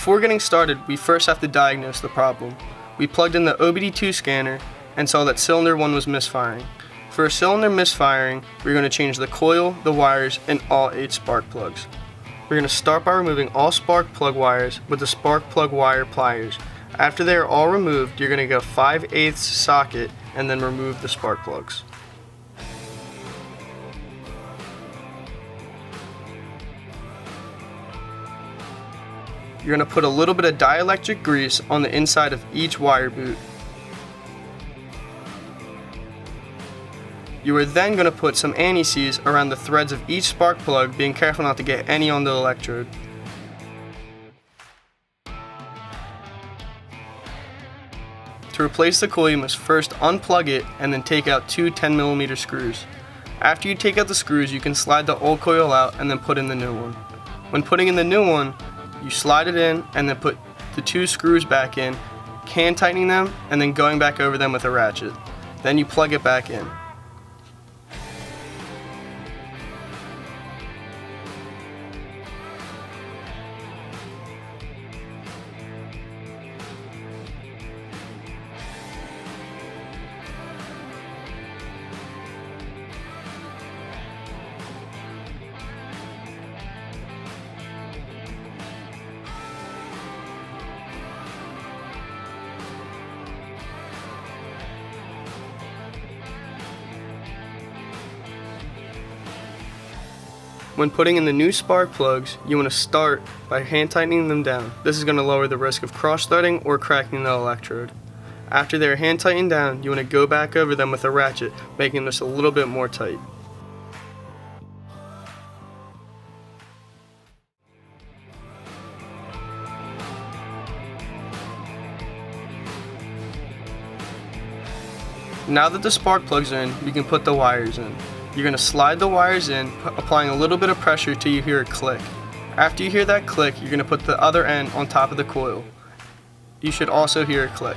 Before getting started, we first have to diagnose the problem. We plugged in the OBD2 scanner and saw that cylinder 1 was misfiring. For a cylinder misfiring, we're going to change the coil, the wires, and all 8 spark plugs. We're going to start by removing all spark plug wires with the spark plug wire pliers. After they are all removed, you're going to go 5/8 socket and then remove the spark plugs. You're going to put a little bit of dielectric grease on the inside of each wire boot. You are then going to put some anti-seize around the threads of each spark plug, being careful not to get any on the electrode. To replace the coil, you must first unplug it and then take out 2 10mm screws. After you take out the screws, you can slide the old coil out and then put in the new one. When putting in the new one, you slide it in and then put the 2 screws back in, hand tightening them and then going back over them with a ratchet. Then you plug it back in. When putting in the new spark plugs, you want to start by hand tightening them down. This is going to lower the risk of cross-threading or cracking the electrode. After they are hand tightened down, you want to go back over them with a ratchet, making this a little bit more tight. Now that the spark plugs are in, we can put the wires in. You're going to slide the wires in, applying a little bit of pressure till you hear a click. After you hear that click, you're going to put the other end on top of the coil. You should also hear a click.